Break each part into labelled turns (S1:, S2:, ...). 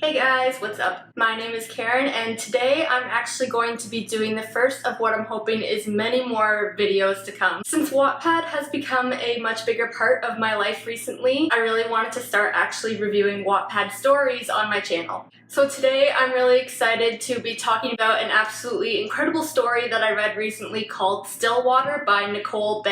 S1: Hey guys, what's up? My name is Karen and today I'm actually going to be doing the first of what I'm hoping is many more videos to come. Since Wattpad has become a much bigger part of my life recently, I really wanted to start actually reviewing Wattpad stories on my channel. So today I'm really excited to be talking about an absolutely incredible story that I read recently called Stillwater by NICOLE,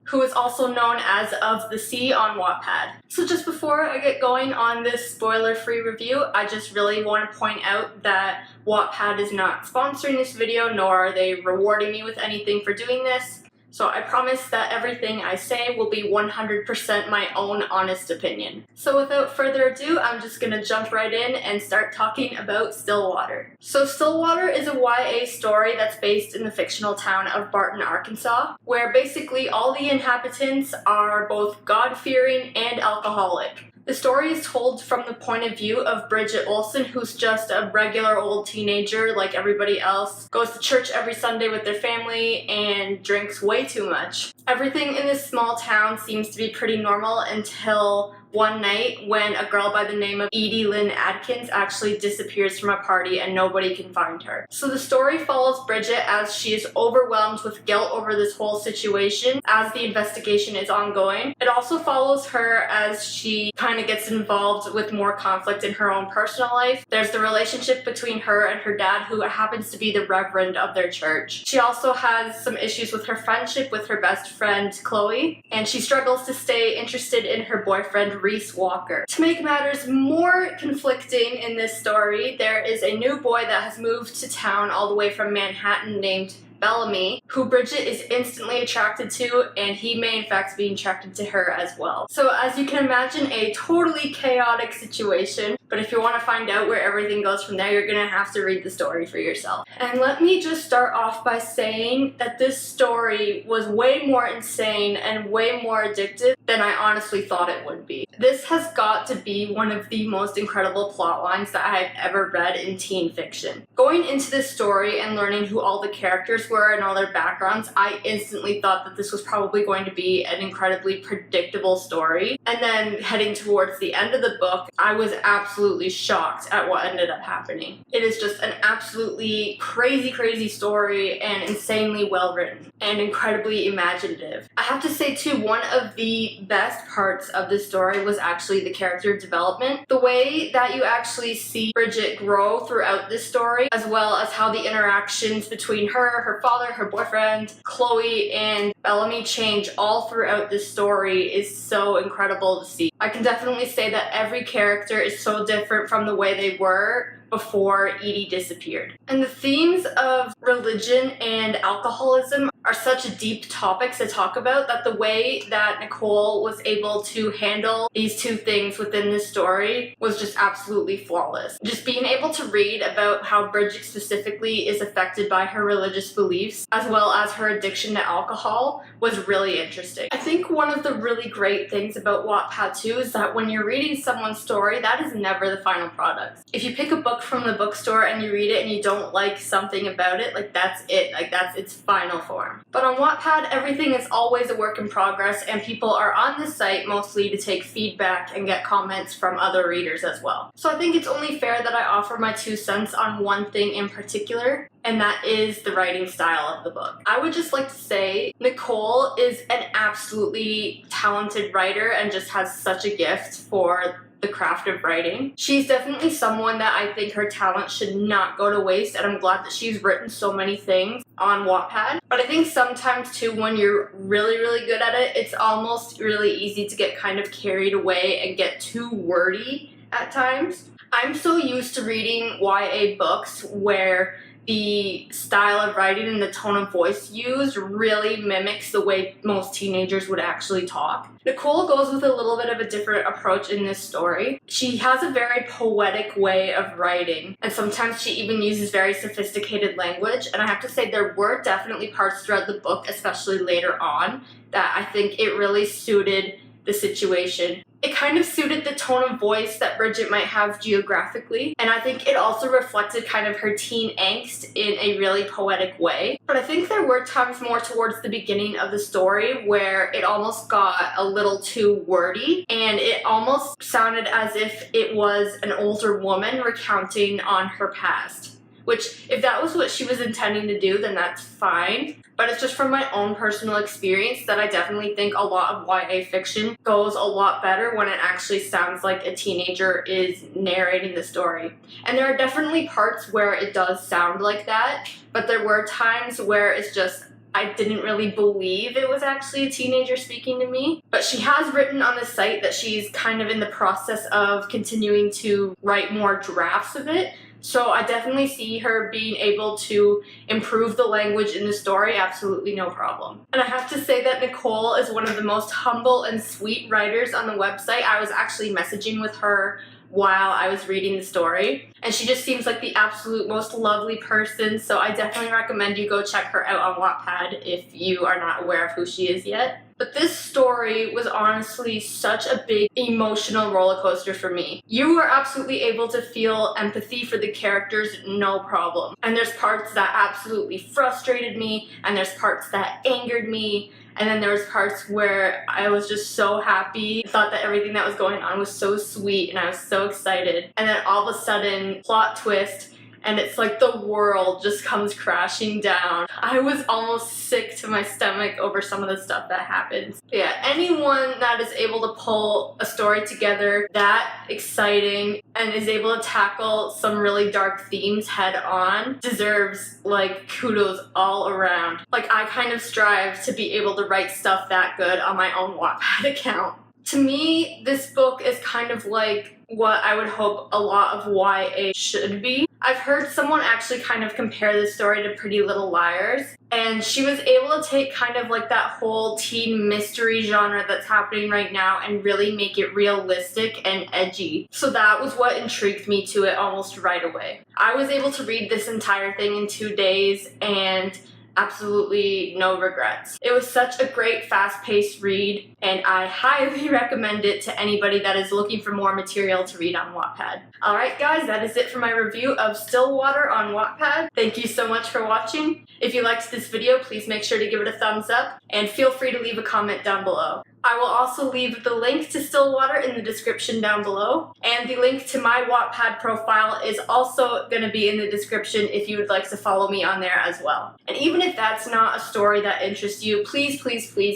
S1: who is also known as Of the Sea on Wattpad. So just before I get going on this spoiler-free review, I just really want to point out that Wattpad is not sponsoring this video, nor are they rewarding me with anything for doing this. So I promise that everything I say will be 100% my own honest opinion. So without further ado, I'm just gonna jump right in and start talking about Stillwater. So Stillwater is a YA story that's based in the fictional town of Barton, Arkansas, where basically all the inhabitants are both God-fearing and alcoholic. The story is told from the point of view of Bridget Olsen, who's just a regular old teenager like everybody else, goes to church every Sunday with their family, and drinks way too much. Everything in this small town seems to be pretty normal until one night when a girl by the name of Edie Lynn Adkins actually disappears from a party and nobody can find her. So the story follows Bridget as she is overwhelmed with guilt over this whole situation as the investigation is ongoing. It also follows her as she kind of gets involved with more conflict in her own personal life. There's the relationship between her and her dad, who happens to be the reverend of their church. She also has some issues with her friendship with her best friend Chloe, and she struggles to stay interested in her boyfriend Reese Walker. To make matters more conflicting in this story, there is a new boy that has moved to town all the way from Manhattan named Bellamy, who Bridget is instantly attracted to, and he may in fact be attracted to her as well. So as you can imagine, a totally chaotic situation, but if you want to find out where everything goes from there, you're gonna have to read the story for yourself. And let me just start off by saying that this story was way more insane and way more addictive than I honestly thought it would be. This has got to be one of the most incredible plot lines that I've ever read in teen fiction. Going into this story and learning who all the characters were and all their backgrounds, I instantly thought that this was probably going to be an incredibly predictable story. And then heading towards the end of the book, I was absolutely shocked at what ended up happening. It is just an absolutely crazy story and insanely well written and incredibly imaginative. I have to say too, one of the best parts of this story was actually the character development. The way that you actually see Bridget grow throughout this story, as well as how the interactions between her father, her boyfriend, Chloe, and Bellamy change all throughout this story is so incredible to see. I can definitely say that every character is so different from the way they were before Edie disappeared. And the themes of religion and alcoholism are such deep topics to talk about that the way that NICOLE was able to handle these two things within this story was just absolutely flawless. Just being able to read about how Bridget specifically is affected by her religious beliefs as well as her addiction to alcohol was really interesting. I think one of the really great things about Wattpad too is that when you're reading someone's story, that is never the final product. If you pick a book from the bookstore and you read it and you don't like something about it, like that's it, like that's its final form. But on Wattpad, everything is always a work in progress, and people are on the site mostly to take feedback and get comments from other readers as well. So I think it's only fair that I offer my 2 cents on one thing in particular, and that is the writing style of the book. I would just like to say NICOLE is an absolutely talented writer and just has such a gift for the craft of writing. She's definitely someone that I think her talent should not go to waste, and I'm glad that she's written so many things on Wattpad. But I think sometimes too, when you're really good at it, it's almost really easy to get kind of carried away and get too wordy at times. I'm so used to reading YA books where the style of writing and the tone of voice used really mimics the way most teenagers would actually talk. NICOLE goes with a little bit of a different approach in this story. She has a very poetic way of writing, and sometimes she even uses very sophisticated language, and I have to say there were definitely parts throughout the book, especially later on, that I think it really suited the situation. It kind of suited the tone of voice that Bridget might have geographically, and I think it also reflected kind of her teen angst in a really poetic way. But I think there were times more towards the beginning of the story where it almost got a little too wordy, and it almost sounded as if it was an older woman recounting on her past. Which, if that was what she was intending to do, then that's fine. But it's just from my own personal experience that I definitely think a lot of YA fiction goes a lot better when it actually sounds like a teenager is narrating the story. And there are definitely parts where it does sound like that, but there were times where it's just, I didn't really believe it was actually a teenager speaking to me. But she has written on the site that she's kind of in the process of continuing to write more drafts of it. So I definitely see her being able to improve the language in the story, absolutely no problem. And I have to say that Nicole is one of the most humble and sweet writers on the website. I was actually messaging with her while I was reading the story, and she just seems like the absolute most lovely person, so I definitely recommend you go check her out on Wattpad if you are not aware of who she is yet. But this story was honestly such a big emotional roller coaster for me. You were absolutely able to feel empathy for the characters, no problem. And there's parts that absolutely frustrated me, and there's parts that angered me, and then there was parts where I was just so happy. I thought that everything that was going on was so sweet, and I was so excited. And then all of a sudden, plot twist, and it's like the world just comes crashing down. I was almost sick to my stomach over some of the stuff that happens. Yeah, anyone that is able to pull a story together that exciting and is able to tackle some really dark themes head on deserves like kudos all around. Like, I kind of strive to be able to write stuff that good on my own Wattpad account. To me, this book is kind of like what I would hope a lot of YA should be. I've heard someone actually kind of compare this story to Pretty Little Liars, and she was able to take kind of like that whole teen mystery genre that's happening right now and really make it realistic and edgy. So that was what intrigued me to it almost right away. I was able to read this entire thing in 2 days, and absolutely no regrets. It was such a great fast-paced read, and I highly recommend it to anybody that is looking for more material to read on Wattpad. Alright guys, that is it for my review of Stillwater on Wattpad. Thank you so much for watching. If you liked this video, please make sure to give it a thumbs up, and feel free to leave a comment down below. I will also leave the link to Stillwater in the description down below, and the link to my Wattpad profile is also going to be in the description if you would like to follow me on there as well. And even if that's not a story that interests you, please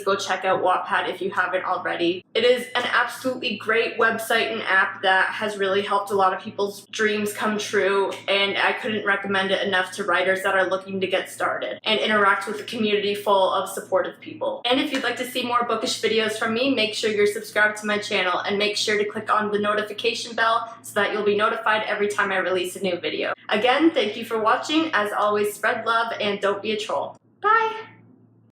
S1: go check out Wattpad if you haven't already. It is an absolutely great website and app that has really helped a lot of people's dreams come true, and I couldn't recommend it enough to writers that are looking to get started and interact with a community full of supportive people. And if you'd like to see more bookish videos from me, make sure you're subscribed to my channel and make sure to click on the notification bell so that you'll be notified every time I release a new video. Again, thank you for watching. As always, spread love and don't be a troll. Bye!